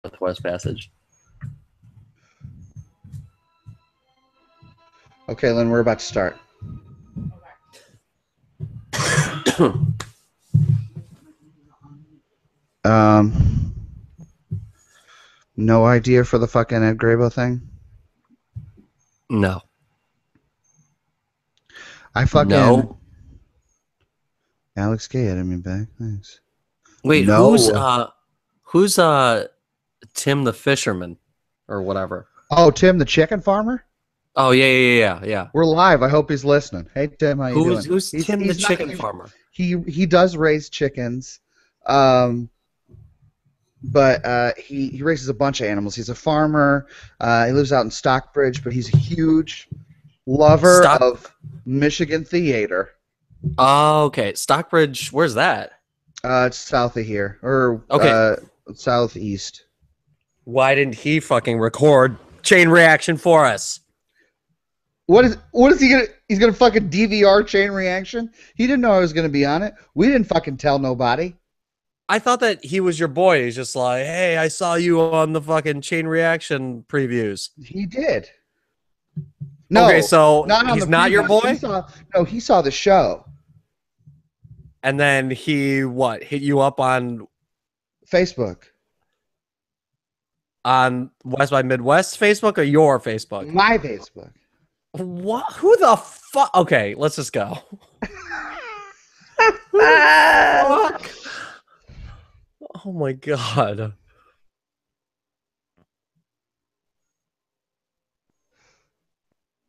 Northwest Passage. Okay, Lynn, we're about to start. No idea for the fucking Ed Grabo thing? No. I fucking... No. Alex Gay added me back. Thanks. Wait, No. who's Tim the Fisherman or whatever? Oh, Tim the chicken farmer? Oh, yeah. We're live. I hope he's listening. Hey, Tim, how you doing? Who's Tim the chicken farmer? He does raise chickens, but he raises a bunch of animals. He's a farmer. He lives out in Stockbridge, but he's a huge lover of Michigan theater. Oh, okay. Stockbridge, where's that? It's south of here, or southeast. Why didn't he fucking record Chain Reaction for us? What is he gonna? He's gonna fucking DVR Chain Reaction? He didn't know I was gonna be on it. We didn't fucking tell nobody. I thought that he was your boy. He's just like, hey, I saw you on the fucking Chain Reaction previews. He did. No, okay, so he's not your boy? He saw the show. And then he, hit you up on... Facebook. On West by Midwest Facebook or your Facebook? My Facebook. What? Who the fuck? Okay, let's just go. Fuck? Oh my god.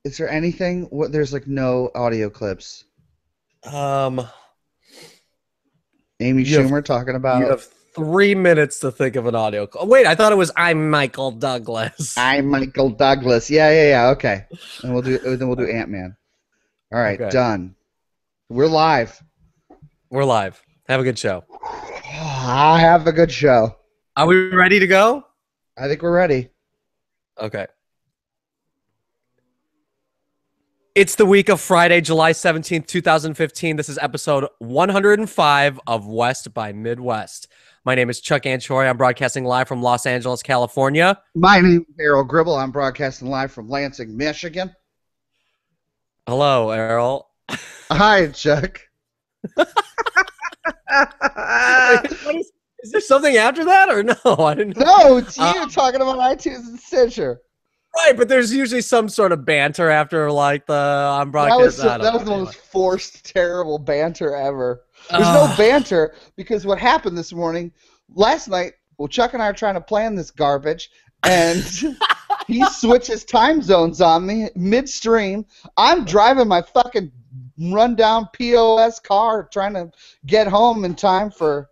Is there anything? There's like no audio clips. Amy Schumer talking about. You have 3 minutes to think of an audio call. Wait, I thought it was I'm Michael Douglas. I'm Michael Douglas. Yeah. Okay. And we'll do Ant-Man. All right, okay. Done. We're live. We're live. Have a good show. I have a good show. Are we ready to go? I think we're ready. Okay. It's the week of Friday, July 17th, 2015. This is episode 105 of West by Midwest. My name is Chuck Anchory. I'm broadcasting live from Los Angeles, California. My name is Errol Gribble. I'm broadcasting live from Lansing, Michigan. Hello, Errol. Hi, Chuck. Is there something after that or no? I didn't know. No, it's you talking about iTunes and Stitcher. Right, but there's usually some sort of banter after like the I'm broadcasting. That was the most forced, terrible banter ever. There's no banter because what happened this morning, last night, well, Chuck and I are trying to plan this garbage, and he switches time zones on me midstream. I'm driving my fucking rundown POS car trying to get home in time for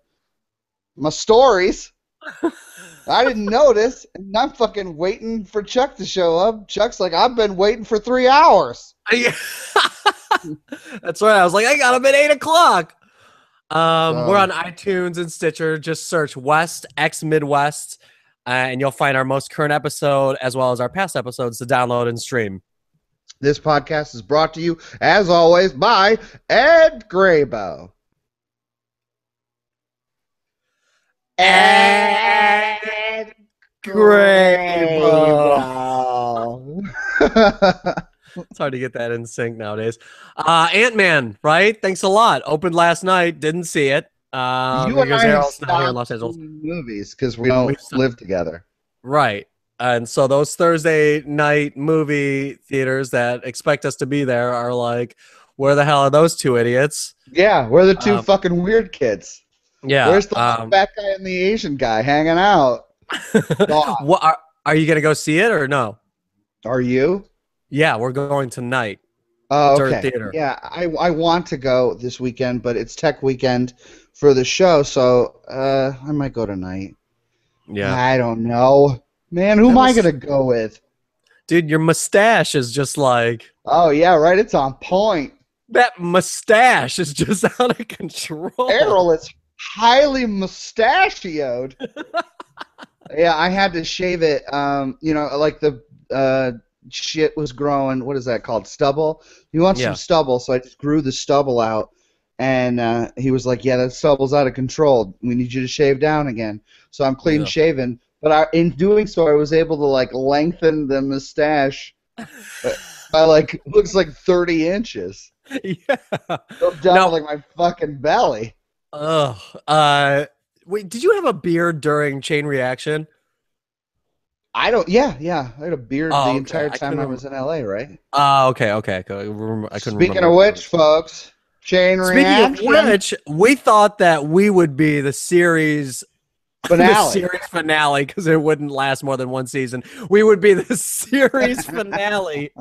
my stories. I didn't notice, and I'm fucking waiting for Chuck to show up. Chuck's like, I've been waiting for 3 hours. That's right. I was like, I got him at 8 o'clock. We're on iTunes and Stitcher. Just search West X Midwest, and you'll find our most current episode as well as our past episodes to download and stream. This podcast is brought to you, as always, by Ed Grabo. Ed Grabo. It's hard to get that in sync nowadays. Ant-Man, right? Thanks a lot. Opened last night. Didn't see it. You and I have stopped movies because we don't live together. Right. And so those Thursday night movie theaters that expect us to be there are like, where the hell are those two idiots? Yeah, we're the two fucking weird kids. Yeah. Where's the fat guy and the Asian guy hanging out? What are you going to go see it or no? Are you? Yeah, we're going tonight. Oh, okay. Theater. Yeah, I want to go this weekend, but it's tech weekend for the show, so I might go tonight. Yeah. I don't know. Man, who am I going to go with? Dude, your mustache is just like... Oh, yeah, right? It's on point. That mustache is just out of control. Errol, it's highly mustachioed. Yeah, I had to shave it. Like the shit was growing. What is that called? Stubble? He wants some stubble, so I just grew the stubble out. And he was like, yeah, that stubble's out of control. We need you to shave down again. So I'm clean shaven. but in doing so, I was able to like lengthen the mustache by like looks like 30 inches. Yeah. Go down to like my fucking belly. Ugh. Wait, did you have a beard during Chain Reaction? I don't. Yeah. I had a beard Oh, the okay. entire time I was in LA, right? Okay. I couldn't Speaking remember. of which, folks, Chain Reaction Speaking of which, we thought that we would be the series finale. the series finale because it wouldn't last more than one season. We would be the series finale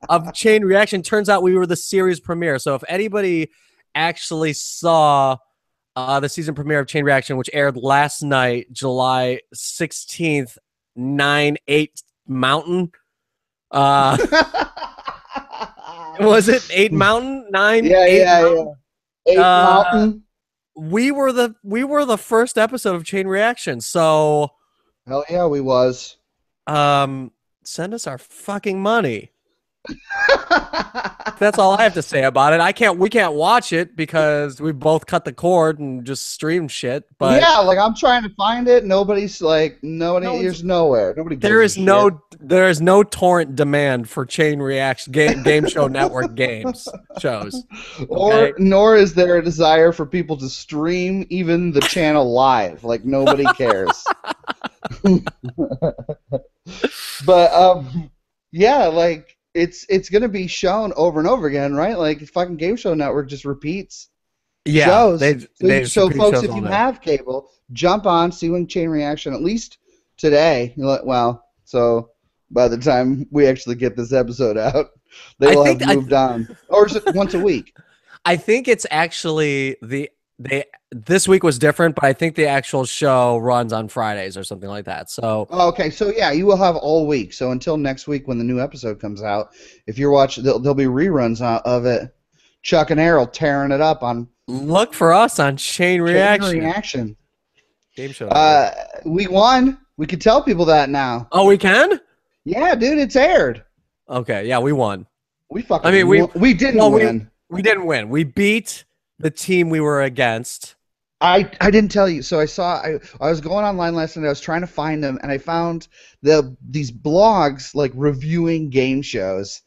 of Chain Reaction. Turns out we were the series premiere. So if anybody actually saw the season premiere of Chain Reaction, which aired last night, July 16th, 9/8 Mountain. Was it 8 Mountain? 9? Yeah, 8 yeah, Mountain? yeah. 8 Mountain. We were the first episode of Chain Reaction. So Hell yeah, we was. send us our fucking money. That's all I have to say about it. We can't watch it because we both cut the cord and just streamed shit. But yeah, like I'm trying to find it. Nobody's like there's nowhere. Nobody. There is no torrent demand for Chain Reaction game show network shows. Okay? Nor is there a desire for people to stream even the channel live. Like nobody cares. But yeah, like it's gonna be shown over and over again, right? Like fucking Game Show Network just repeats shows. So folks, if you have cable, jump on, see when Chain Reaction at least today. Well, so by the time we actually get this episode out, they will have moved on, or is it once a week? I think it's actually this week was different, but I think the actual show runs on Fridays or something like that. So okay, so yeah, you will have all week. So until next week when the new episode comes out, if you're watching, there'll be reruns of it. Chuck and Errol tearing it up on. Look for us on Chain Reaction. Game show. We won. We can tell people that now. Oh, we can? Yeah, dude, it's aired. Okay, yeah, we won. We didn't win. We didn't win. We beat the team we were against. I didn't tell you. So I was going online last night. I was trying to find them, and I found these blogs like reviewing game shows,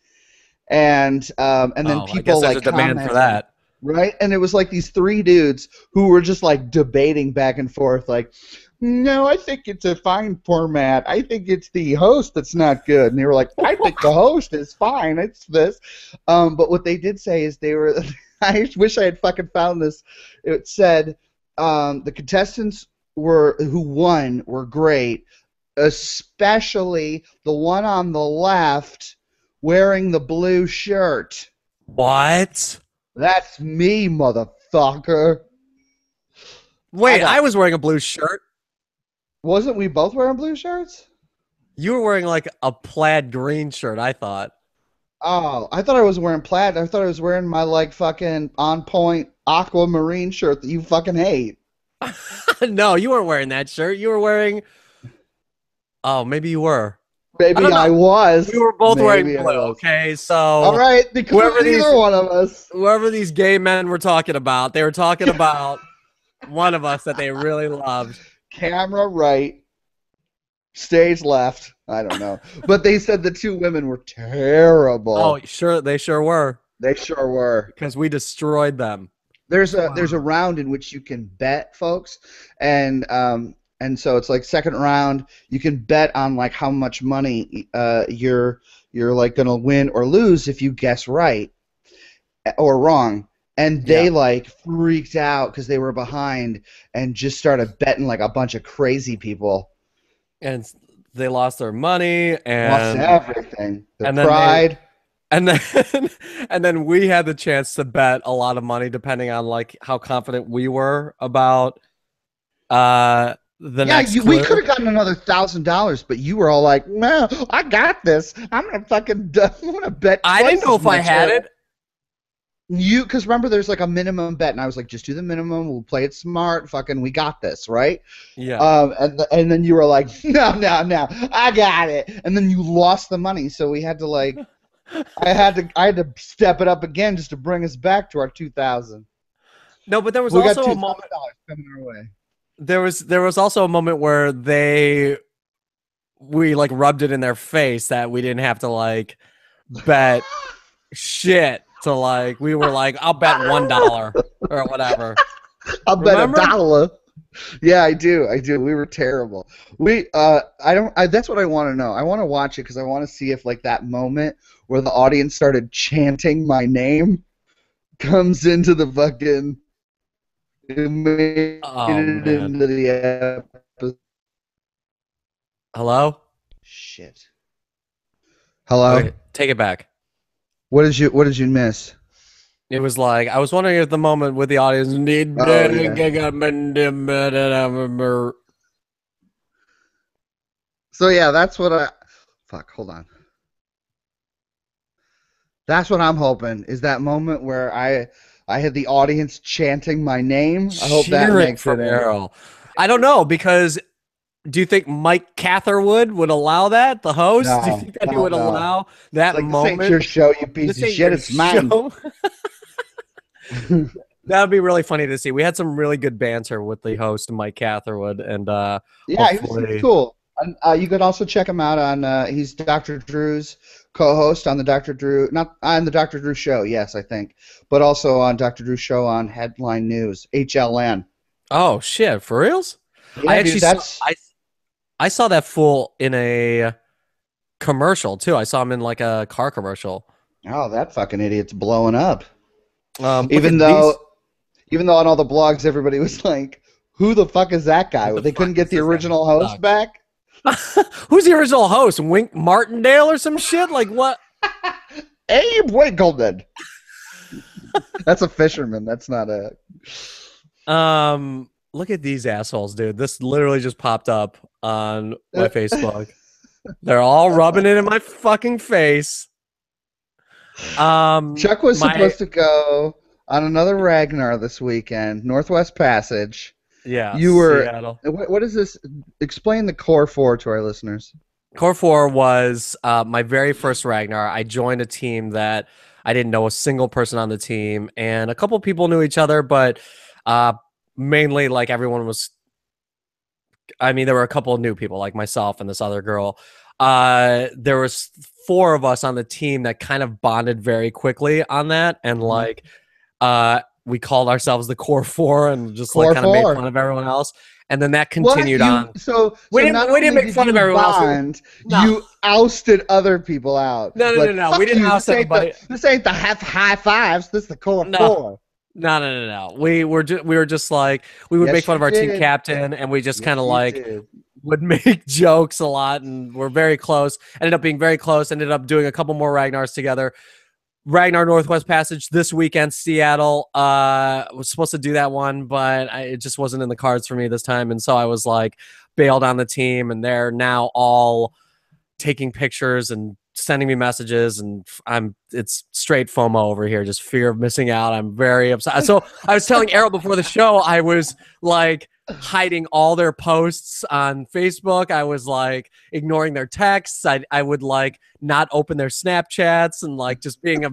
and then people like a demand for that, right? And it was like these three dudes who were just like debating back and forth, like, no, I think it's a fine format. I think it's the host that's not good. And they were like, I think the host is fine. It's this. But what they did say is they were. I wish I had fucking found this. It said. The contestants who won were great, especially the one on the left wearing the blue shirt. What? That's me, motherfucker. Wait, I was wearing a blue shirt. Wasn't we both wearing blue shirts? You were wearing like a plaid green shirt, I thought. Oh, I thought I was wearing plaid. I thought I was wearing my like fucking on point aquamarine shirt that you fucking hate. No, you weren't wearing that shirt. You were wearing. Oh, maybe you were. Maybe I was. We were both wearing blue. Okay, so. All right, either one of us. Whoever these gay men were talking about, they were talking about one of us that they really loved. Camera right, stage left. I don't know, but they said the two women were terrible. Oh, sure, they sure were. They sure were because we destroyed them. There's a round in which you can bet, folks, and so it's like second round. You can bet on like how much money you're like gonna win or lose if you guess right or wrong. And they like freaked out because they were behind and just started betting like a bunch of crazy people. And they lost their money and lost everything. Their pride. And then we had the chance to bet a lot of money depending on like how confident we were about the next clue. We could have gotten another $1,000, but you were all like, "No, I got this. I'm gonna bet." I didn't know if I had it. Because remember, there's like a minimum bet, and I was like, "Just do the minimum. We'll play it smart. Fucking, we got this, right?" Yeah. And then you were like, "No, I got it." And then you lost the money, so we had to like, I had to step it up again just to bring us back to our 2,000. No, but there was also a moment coming our way. there was also a moment where we like rubbed it in their face that we didn't have to like bet shit to like we were like I'll bet $1 or whatever. I'll bet $1. Yeah, I do. We were terrible. That's what I want to know. I want to watch it because I want to see if like that moment where the audience started chanting my name comes into the fucking into the episode. Hello? Shit. Hello? Okay, take it back. What did you miss? It was like I was wondering if the moment with the audience So yeah, that's what hold on. That's what I'm hoping is that moment where I had the audience chanting my name. I hope that makes it Errol. I don't know because do you think Mike Catherwood would allow that? The host? No, do you think that he would allow that moment? This ain't your show, you piece of shit. It's mine. That would be really funny to see. We had some really good banter with the host, Mike Catherwood, and yeah, he was cool. You can also check him out on he's Dr. Drew's co-host on the Dr. Drew, not on the Dr. Drew show, yes, I think, but also on Dr. Drew's show on Headline News, HLN. Oh shit, for reals? Yeah, I actually I saw that fool in a commercial too. I saw him in like a car commercial. Oh, that fucking idiot's blowing up. Even though on all the blogs, everybody was like, "Who the fuck is that guy?" They couldn't get the original host back. Who's the original host? Wink Martindale or some shit? Like what? Abe Winkleman. That's a fisherman. That's not a. Look at these assholes, dude. This literally just popped up on my Facebook. They're all rubbing it in my fucking face. Chuck was supposed to go on another Ragnar this weekend, Northwest Passage. Yeah, you were. Seattle. What is this? Explain the Core 4 to our listeners. Core 4 was my very first Ragnar. I joined a team that I didn't know a single person on the team, and a couple people knew each other, but mainly like everyone was. I mean, there were a couple of new people like myself and this other girl. There was 4 of us on the team that kind of bonded very quickly on that, and like we called ourselves the Core 4 and just like kind of made fun of everyone else, and then that continued on. So we didn't make fun of everyone else. No. You ousted other people out. No. We didn't oust anybody. This ain't the high fives. This is the Core 4. No. We were just like we would make fun of our team captain, and we just kind of like would make jokes a lot, and we're very close. Ended up being very close. Ended up doing a couple more Ragnars together. Ragnar Northwest Passage this weekend, Seattle. Was supposed to do that one, but it just wasn't in the cards for me this time, and so I was like bailed on the team, and they're now all taking pictures and sending me messages, and it's straight FOMO over here, just fear of missing out. I'm very upset. So I was telling Errol before the show, I was like hiding all their posts on Facebook. I was like ignoring their texts. I would like not open their Snapchats and like just being a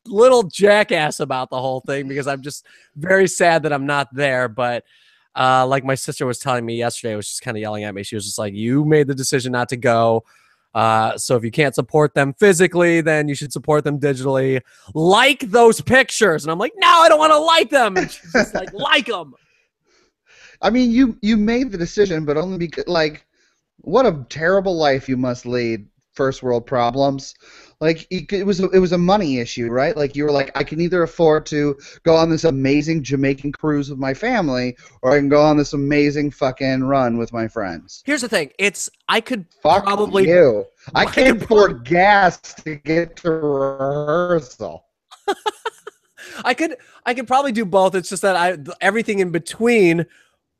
little jackass about the whole thing because I'm just very sad that I'm not there. But like my sister was telling me yesterday, was just kind of yelling at me. She was just like, you made the decision not to go. So if you can't support them physically, then you should support them digitally. Like those pictures. And I'm like, no, I don't want to like them. And she's just like them. I mean, you made the decision, but only because, like, what a terrible life you must lead. First world problems. Like, it was a money issue, right? Like, you were like, I can either afford to go on this amazing Jamaican cruise with my family, or I can go on this amazing fucking run with my friends. Here's the thing: I can't afford gas to get to rehearsal. I could probably do both. It's just that everything in between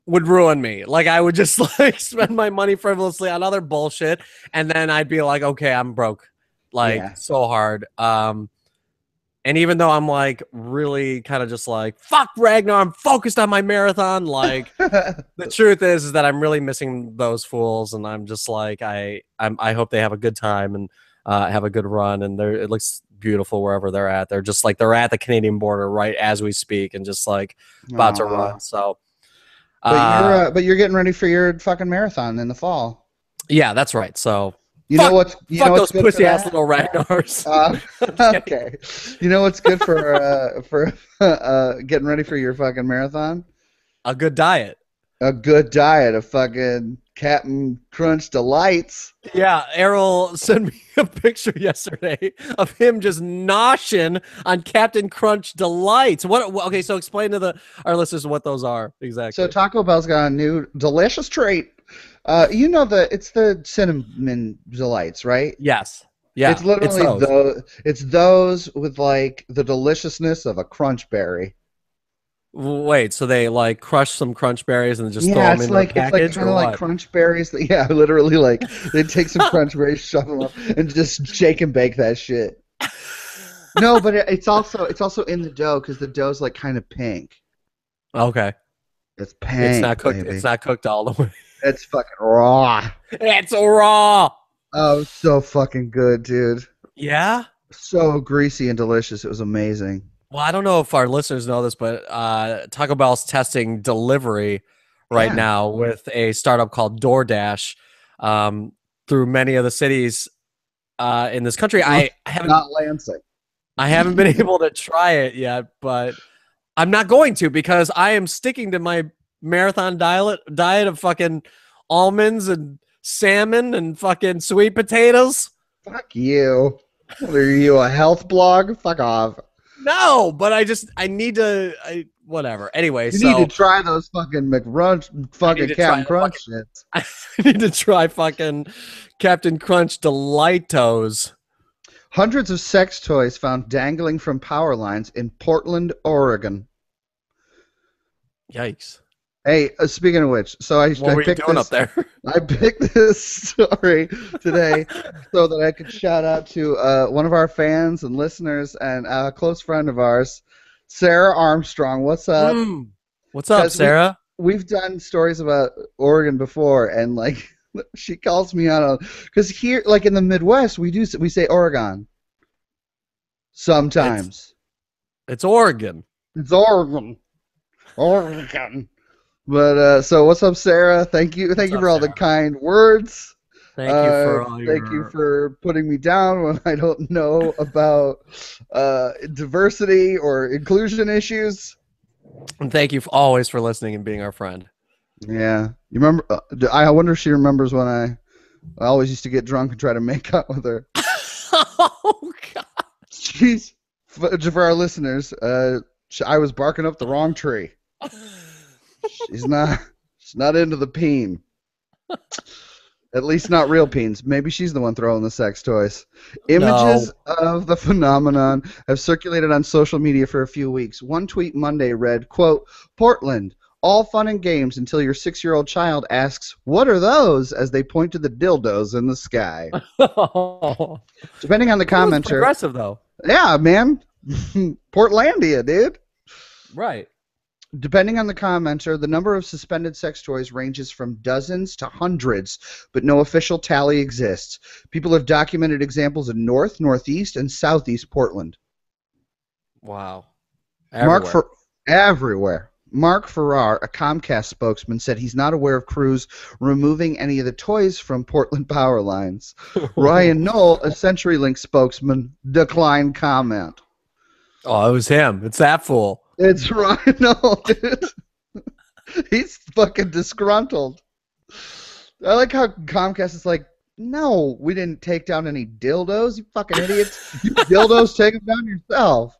would ruin me. Like I would just like spend my money frivolously on other bullshit, and then I'd be like, okay, I'm broke, so hard. And even though I'm like really kind of just like fuck Ragnar, I'm focused on my marathon. Like the truth is that I'm really missing those fools, and I'm just like I hope they have a good time and have a good run, and it looks beautiful wherever they're at. They're just like they're at the Canadian border right as we speak, and just like about to run. So. But you're getting ready for your fucking marathon in the fall. Yeah, that's right. So you know what's those good pussy for ass that? little Ragnars. Okay. You know what's good for getting ready for your fucking marathon? A good diet. A good diet of fucking Captain Crunch Delights. Yeah, Errol sent me a picture yesterday of him just noshing on Captain Crunch Delights. What? Okay, so explain to our listeners what those are exactly. So Taco Bell's got a new delicious treat. You know it's the cinnamon delights, right? Yes. Yeah. It's literally those. It's those with like the deliciousness of a crunch berry. Wait, so they like crush some crunch berries and just throw them in the package, it's kind of like crunch berries. Yeah, literally, like they take some crunch berries, shove them up, and just shake and bake that shit. No, but it's also in the dough because the dough's like kind of pink. Okay. It's pink. It's not cooked. Baby. It's not cooked all the way. It's fucking raw. It's raw. Oh, so fucking good, dude. Yeah. So greasy and delicious. It was amazing. Well, I don't know if our listeners know this, but Taco Bell's testing delivery right now with a startup called DoorDash through many of the cities in this country. I haven't not Lansing. I haven't been able to try it yet, but I'm not going to because I am sticking to my marathon diet of fucking almonds and salmon and fucking sweet potatoes. Fuck you. What are you, a health blog? Fuck off. No, but I need to, whatever. Anyway, you need to try those fucking fucking Captain Crunch shits. I need to try fucking Captain Crunch Delightos. Hundreds of sex toys found dangling from power lines in Portland, Oregon. Yikes. Hey, speaking of which, so I picked this up there. I picked this story today so that I could shout out to one of our fans and listeners and a close friend of ours, Sarah Armstrong. What's up? What's up, Sarah? We've done stories about Oregon before, and like she calls me out because here, like in the Midwest, we say Oregon. Sometimes it's Oregon. It's Oregon. Oregon. But so what's up, Sarah? Thank you for all the kind words. Thank you for all Thank you for putting me down when I don't know about diversity or inclusion issues. And thank you always for listening and being our friend. Yeah, you remember? I wonder if she remembers when I always used to get drunk and try to make out with her. Oh God! She's for our listeners. I was barking up the wrong tree. She's not into the peen. At least not real peens. Maybe she's the one throwing the sex toys. Images of the phenomenon have circulated on social media for a few weeks. One tweet Monday read, quote, Portland, all fun and games until your 6-year-old child asks, what are those? As they point to the dildos in the sky. Depending on the commenter. Progressive, though. Yeah, man. Portlandia, dude. Right. Depending on the commenter, the number of suspended sex toys ranges from dozens to hundreds, but no official tally exists. People have documented examples in North, Northeast, and Southeast Portland. Wow. Everywhere. Mark Farrar, a Comcast spokesman, said he's not aware of crews removing any of the toys from Portland power lines. Ryan Knoll, a CenturyLink spokesman, declined comment. Oh, it was him. It's that fool. It's Ryan Knoll, dude. He's fucking disgruntled. I like how Comcast is like, no, we didn't take down any dildos, you fucking idiots. You dildos, take them down yourself.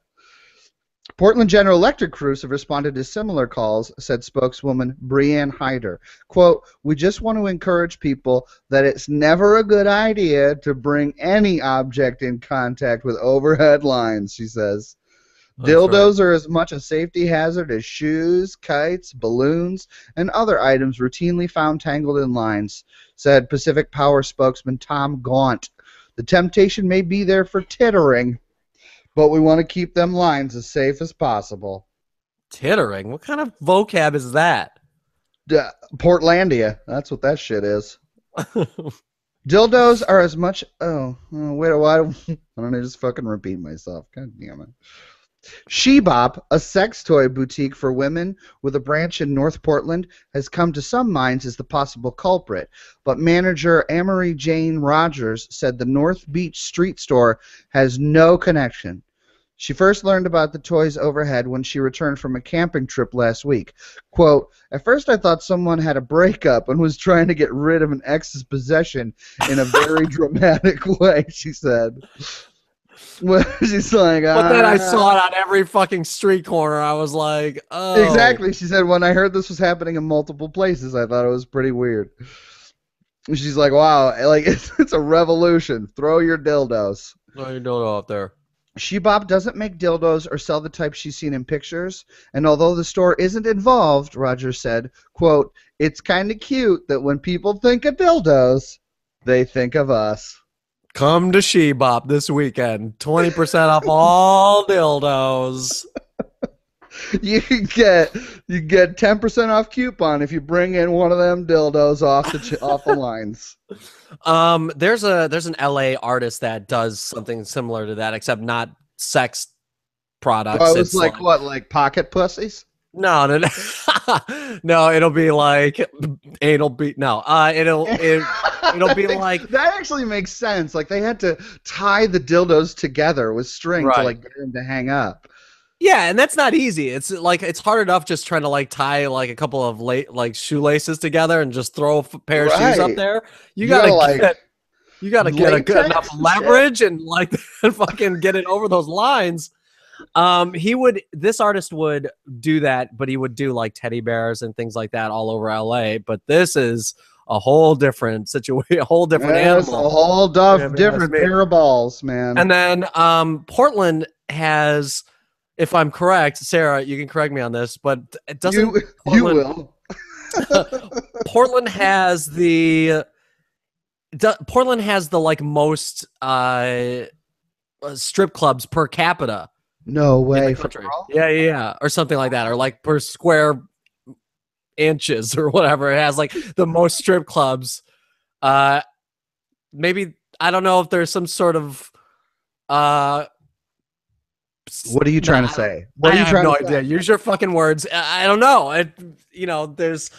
Portland General Electric crews have responded to similar calls, said spokeswoman Brianne Hyder. Quote, we just want to encourage people that it's never a good idea to bring any object in contact with overhead lines, she says. Dildos are as much a safety hazard as shoes, kites, balloons, and other items routinely found tangled in lines, said Pacific Power spokesman Tom Gaunt. The temptation may be there for tittering, but we want to keep them lines as safe as possible. Tittering? What kind of vocab is that? Portlandia. That's what that shit is. Dildos are as much... why don't I just fucking repeat myself? God damn it. Shebop, a sex toy boutique for women with a branch in North Portland, has come to some minds as the possible culprit, but manager Amory Jane Rogers said the North Beach street store has no connection. She first learned about the toys overhead when she returned from a camping trip last week. Quote, "At first I thought someone had a breakup and was trying to get rid of an ex's possession in a very dramatic way," she said. Well, she's like, But then I saw it on every fucking street corner. I was like, oh. Exactly. She said, when I heard this was happening in multiple places, I thought it was pretty weird. She's like, wow, like it's a revolution. Throw your dildos. Throw your dildo out there. Shebop doesn't make dildos or sell the type she's seen in pictures, and although the store isn't involved, Rogers said, quote, "It's kind of cute that when people think of dildos, they think of us." Come to Shebop this weekend. 20% off all dildos. You get 10% off coupon if you bring in one of them dildos off the lines. There's an LA artist that does something similar to that, except not sex products. Oh, it's like what, like pocket pussies? No. No, it'll be like it'll be like that actually makes sense. Like they had to tie the dildos together with string to like get them to hang up. Yeah, and that's not easy. It's like it's hard enough just trying to like tie like a couple of shoelaces together and just throw a pair of shoes up there. You gotta get a good enough leverage and like fucking get it over those lines. This artist would do that, but he would do like teddy bears and things like that all over LA. But this is a whole different situation, a whole different animal. A whole different pair of balls, man. And then Portland has, if I'm correct, Sarah, you can correct me on this, but it doesn't. You will. Portland has the like most strip clubs per capita. No way. Yeah, or something like that, or like per square inches or whatever. It has like the most strip clubs. Maybe I don't know if there's some sort of. What are you trying to say? What are you trying to say? No idea. Use your fucking words. I don't know. There's.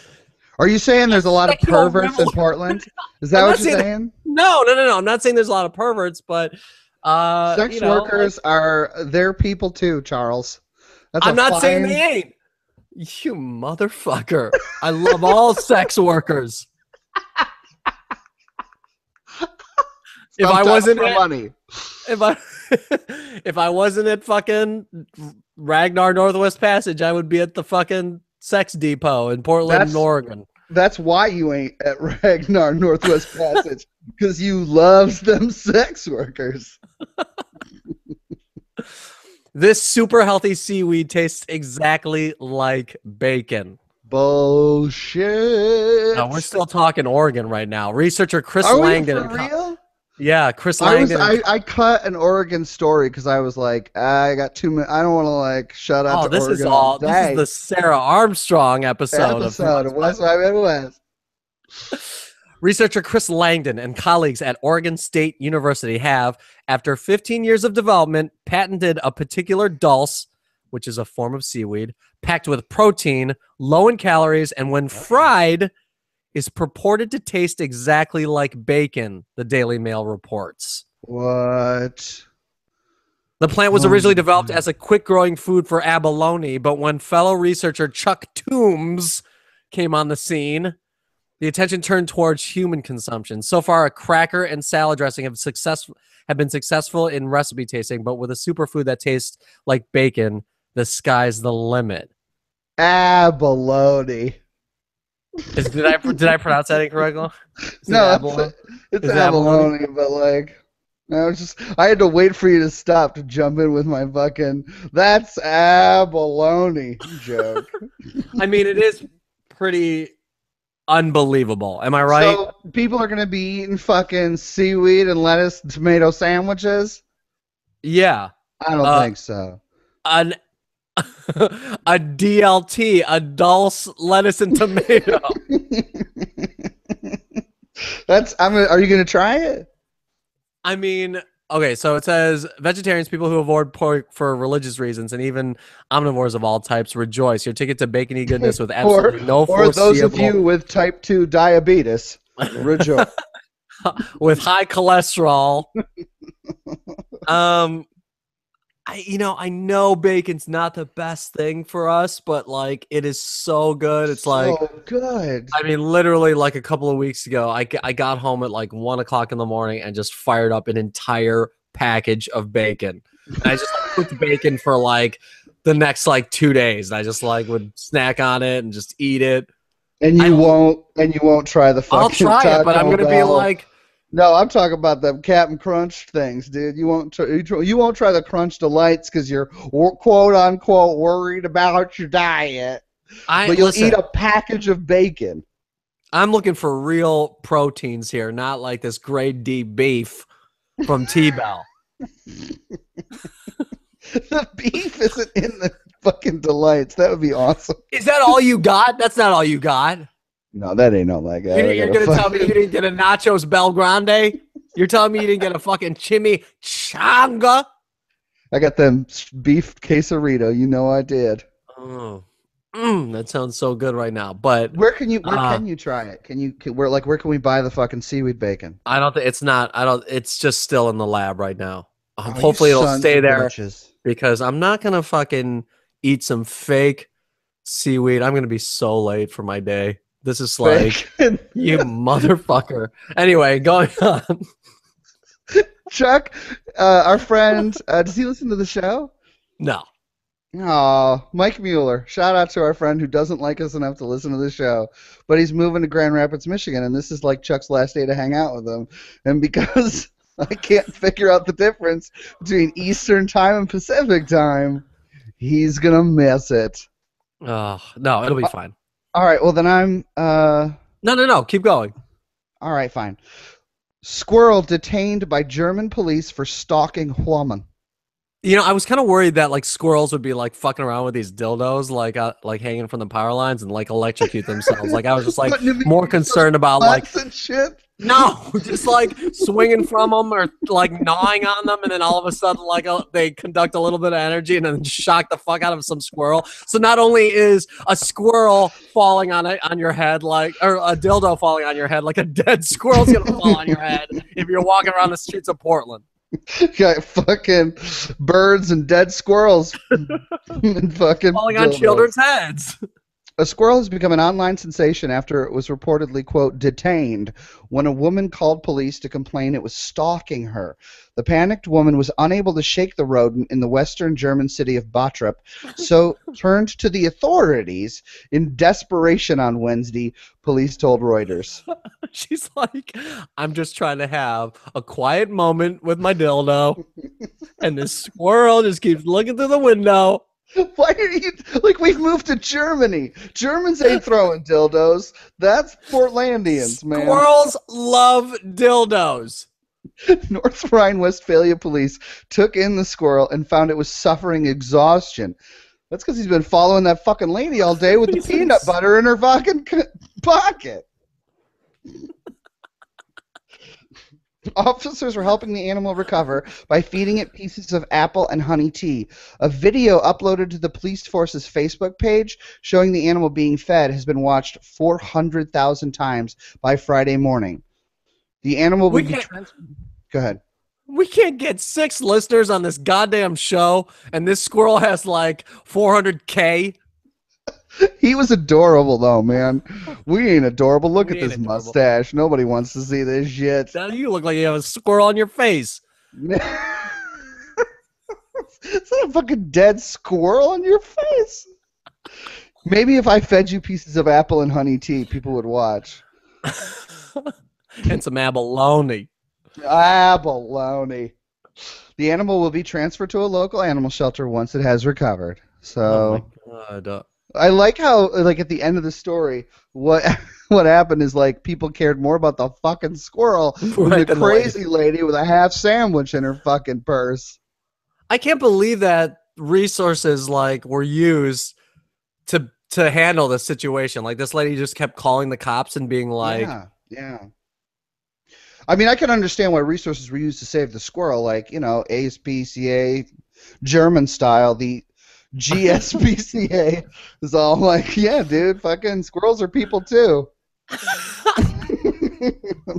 Are you saying there's a lot of perverts in Portland? Is that what you're saying? No. I'm not saying there's a lot of perverts, but. Sex workers they're people too, Charles. I'm not saying they ain't. You motherfucker. I love all sex workers. If I wasn't at fucking Ragnar Northwest Passage, I would be at the fucking sex depot in Portland, Oregon. That's why you ain't at Ragnar Northwest Passage, because you love them sex workers. This super healthy seaweed tastes exactly like bacon. Bullshit. No, we're still talking Oregon right now. Researcher Chris Are Langdon. We for real? Yeah, Chris Langdon. I cut an Oregon story because I was like, I got 2 minutes. I don't want to like shut up. This is the Sarah Armstrong episode of West by Midwest. Researcher Chris Langdon and colleagues at Oregon State University have, after 15 years of development, patented a particular dulse, which is a form of seaweed, packed with protein, low in calories, and when fried, is purported to taste exactly like bacon, the Daily Mail reports. What? The plant was originally developed as a quick-growing food for abalone, but when fellow researcher Chuck Toombs came on the scene, the attention turned towards human consumption. So far, a cracker and salad dressing have been successful in recipe tasting, but with a superfood that tastes like bacon, the sky's the limit. Abalone. Did I pronounce that incorrectly? No, it's abalone, but like I had to wait for you to stop to jump in with my fucking that's abalone joke. I mean, it is pretty unbelievable. Am I right? So people are gonna be eating fucking seaweed and lettuce and tomato sandwiches? Yeah. I don't think so. A DLT, a dulse lettuce and tomato. Are you gonna try it? I mean, Okay, so it says vegetarians, people who avoid pork for religious reasons, and even omnivores of all types rejoice. Your ticket to bacony goodness with or absolutely no or those of foreseeable you with type 2 diabetes, rejoice. with high cholesterol. I know bacon's not the best thing for us, but like it is so good. It's like, So good. I mean, literally like a couple of weeks ago, I got home at like 1 o'clock in the morning and just fired up an entire package of bacon. And I just like, cooked bacon for like the next like 2 days. And I just like would snack on it and just eat it. And you won't try the fucking I'll try it, but I'm Taco gonna be Bell. like, No, I'm talking about the Captain Crunch things, dude. You won't try the Crunch Delights because you're quote unquote worried about your diet. But you'll eat a package of bacon. I'm looking for real proteins here, not like this grade D beef from T-Bell. The beef isn't in the fucking Delights. That would be awesome. Is that all you got? That's not all you got. No, that ain't all I got. You're going to tell me you didn't get a Nachos Bel Grande? You're telling me you didn't get a fucking chimichanga? I got them beef quesarito. You know I did. Oh, that sounds so good right now. But where can you try it? Where can we buy the fucking seaweed bacon? I don't think it's just still in the lab right now. Hopefully it'll stay there because I'm not going to fucking eat some fake seaweed. I'm going to be so late for my day. This is like, you motherfucker. Anyway, going on. Chuck, our friend, does he listen to the show? No. Oh, Mike Mueller. Shout out to our friend who doesn't like us enough to listen to the show, but he's moving to Grand Rapids, Michigan, and this is like Chuck's last day to hang out with him. And because I can't figure out the difference between Eastern time and Pacific time, he's going to miss it. No, it'll be fine. All right, well then I'm No, keep going. All right, fine. Squirrel detained by German police for stalking woman. You know, I was kind of worried that like squirrels would be like fucking around with these dildos, like hanging from the power lines and like electrocute themselves. Like I was just like more concerned about like shit. No, just like swinging from them or like gnawing on them, and then all of a sudden, like they conduct a little bit of energy and then shock the fuck out of some squirrel. So not only is a squirrel falling on your head, or a dildo falling on your head, like a dead squirrel's gonna fall on your head if you're walking around the streets of Portland. Got fucking birds and dead squirrels and fucking falling on children's heads. A squirrel has become an online sensation after it was reportedly, quote, detained when a woman called police to complain it was stalking her. The panicked woman was unable to shake the rodent in the western German city of Bottrop, so turned to the authorities in desperation on Wednesday, police told Reuters. She's like, I'm just trying to have a quiet moment with my dildo, and this squirrel just keeps looking through the window. Why are you like? We've moved to Germany. Germans ain't throwing dildos. That's Portlandians, man. Squirrels love dildos. North Rhine-Westphalia police took in the squirrel and found it was suffering exhaustion. That's because he's been following that fucking lady all day with the peanut butter in her fucking pocket. Officers were helping the animal recover by feeding it pieces of apple and honey tea. A video uploaded to the police force's Facebook page showing the animal being fed has been watched 400,000 times by Friday morning. The animal would be Go ahead. We can't get 6 listeners on this goddamn show, and this squirrel has like 400K. He was adorable, though, man. We ain't adorable. Look at this mustache. Nobody wants to see this shit. Now you look like you have a squirrel on your face. Is that a fucking dead squirrel on your face? Maybe if I fed you pieces of apple and honey tea, people would watch. And some abalone. Abalone. The animal will be transferred to a local animal shelter once it has recovered. So. Oh my God. I like how, like, at the end of the story, what happened is, like, people cared more about the fucking squirrel than the crazy lady with a half sandwich in her fucking purse. I can't believe that resources, like, were used to handle this situation. Like, this lady just kept calling the cops and being like, yeah. I mean, I can understand why resources were used to save the squirrel, like, ASPCA, German style. The GSPCA is all like, yeah, dude, fucking squirrels are people too.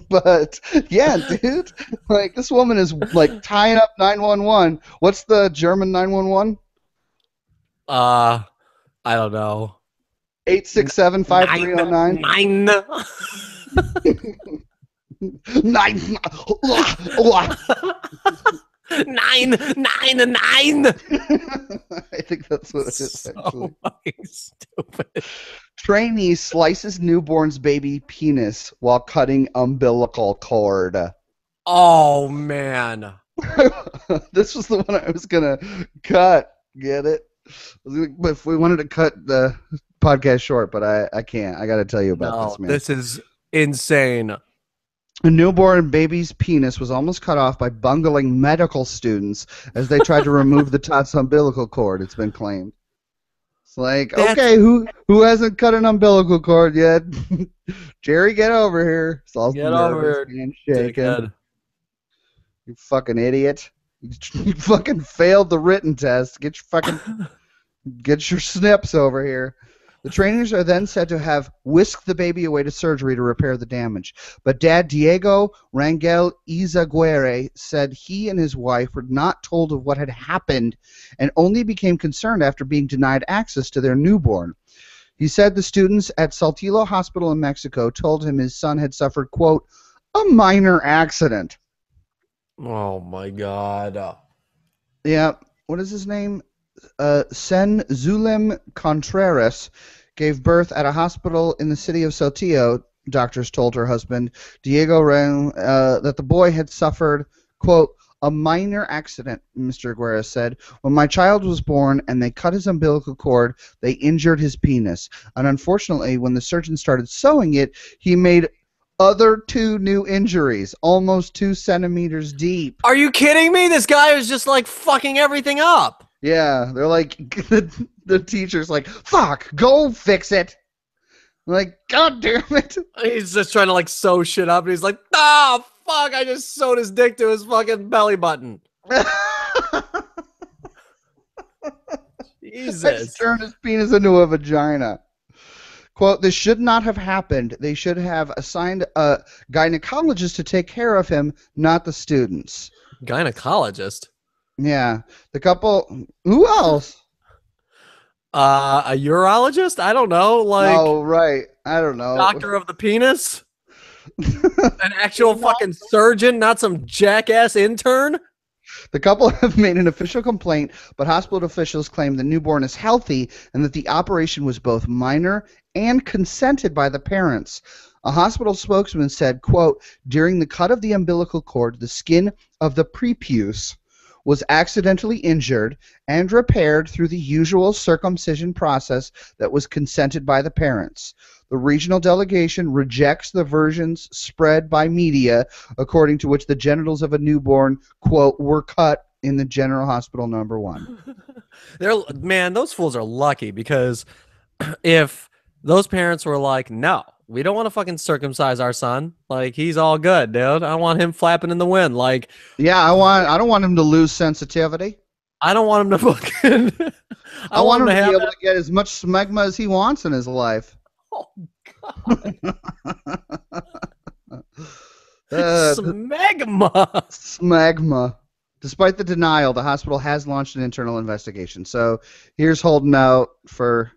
But yeah, dude, like this woman is like tying up 911. What's the German 911? I don't know. 867-5309. Nine. Nine. Nine. I think that's what it is. So Actually, fucking stupid. trainee slices newborn's baby penis while cutting umbilical cord. Oh man. This was the one I was gonna cut. Get it? If we wanted to cut the podcast short, but I can't. I got to tell you about this, man. This is insane. A newborn baby's penis was almost cut off by bungling medical students as they tried to remove the tot's umbilical cord. It's been claimed. It's like, okay, who hasn't cut an umbilical cord yet? Jerry, get over here. Saul's Get over here. Shaking. You fucking idiot. You fucking failed the written test. Get your snips over here. The trainers are then said to have whisked the baby away to surgery to repair the damage. But Dad Diego Rangel Izaguirre said he and his wife were not told of what had happened and only became concerned after being denied access to their newborn. He said the students at Saltillo Hospital in Mexico told him his son had suffered, quote, a minor accident. Oh my God. Yeah, what is his name? Sen Zulem Contreras gave birth at a hospital in the city of Saltillo. Doctors told her husband, Diego Ren, that the boy had suffered, quote, a minor accident, Mr. Aguirre said. When my child was born and they cut his umbilical cord, they injured his penis. And unfortunately, when the surgeon started sewing it, he made other 2 new injuries, almost 2 centimeters deep. Are you kidding me? This guy was just like fucking everything up. Yeah, they're like, the teacher's like, fuck, go fix it. I'm like, God damn it. He's just trying to like sew shit up, and he's like, ah, fuck, I just sewed his dick to his fucking belly button. Jesus. I just turned his penis into a vagina. Quote, this should not have happened. They should have assigned a gynecologist to take care of him, not the students. Gynecologist? Yeah. The couple, who else? A urologist? I don't know. Like, oh, right. I don't know. Doctor of the penis? An actual fucking surgeon, not some jackass intern? The couple have made an official complaint, but hospital officials claim the newborn is healthy and that the operation was both minor and consented by the parents. A hospital spokesman said, quote, during the cut of the umbilical cord, the skin of the prepuce was accidentally injured and repaired through the usual circumcision process that was consented by the parents. The regional delegation rejects the versions spread by media according to which the genitals of a newborn, quote, were cut in the General Hospital number 1. Man, those fools are lucky, because if those parents were like, no, we don't want to fucking circumcise our son. Like, he's all good, dude. I want him flapping in the wind. Like, yeah, I don't want him to lose sensitivity. I don't want him to fucking. I want him to be able to get as much smegma as he wants in his life. Oh God. Smegma. Smegma. Despite the denial, the hospital has launched an internal investigation. So here's holding out for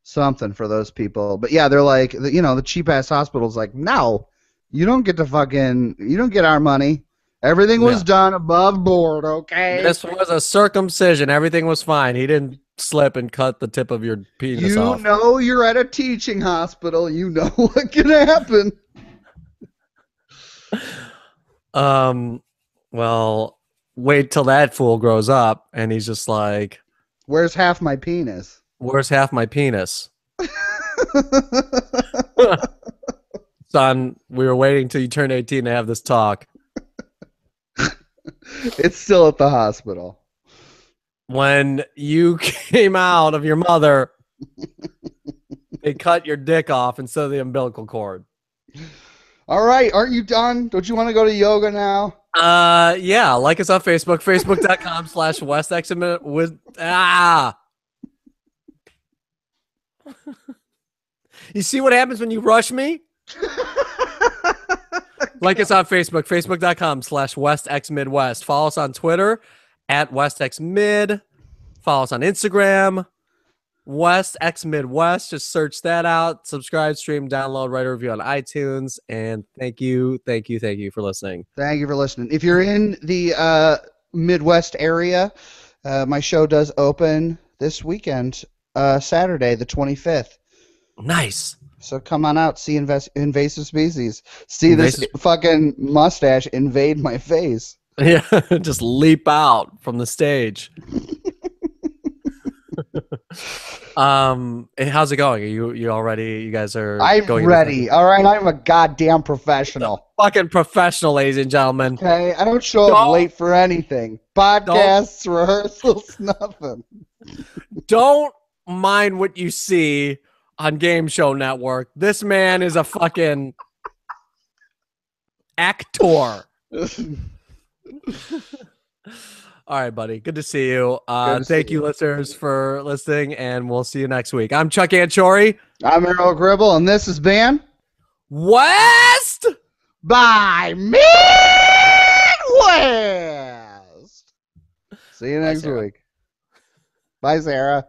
something for those people. But yeah, they're like, the cheap ass hospital's like, no, you don't get our money. Everything was done above board, okay? This was a circumcision. Everything was fine. He didn't slip and cut the tip of your penis off. You know you're at a teaching hospital. You know what can happen. Well, wait till that fool grows up and he's just like, where's half my penis? Where's half my penis? Son, we were waiting till you turn 18 to have this talk. It's still at the hospital. When you came out of your mother, they cut your dick off instead of the umbilical cord. All right, aren't you done? Don't you want to go to yoga now? Yeah, like us on Facebook, facebook.com/WestXminute with You see what happens when you rush me? Like us on Facebook, facebook.com/WestXMidwest. Follow us on Twitter @WestXMid. Follow us on Instagram, WestXMidwest. Just search that out. Subscribe, stream, download, write a review on iTunes. And thank you for listening. Thank you for listening. If you're in the Midwest area, my show does open this weekend, Saturday, the 25th. Nice. So come on out, see invasive species. See this fucking mustache invade my face. Yeah, just leap out from the stage. How's it going? Are you all ready? You guys are I'm going ready. All right, I'm a goddamn professional. Fucking professional, ladies and gentlemen. Okay, I don't show up late for anything. Podcasts, rehearsals, nothing. Don't mind what you see on Game Show Network. This man is a fucking actor. All right, buddy. Good to see you. Thank you, listeners, for listening, and we'll see you next week. I'm Chuck Anchori. I'm Errol Gribble, and this has been West by Midwest. See you next week. Bye, Sarah.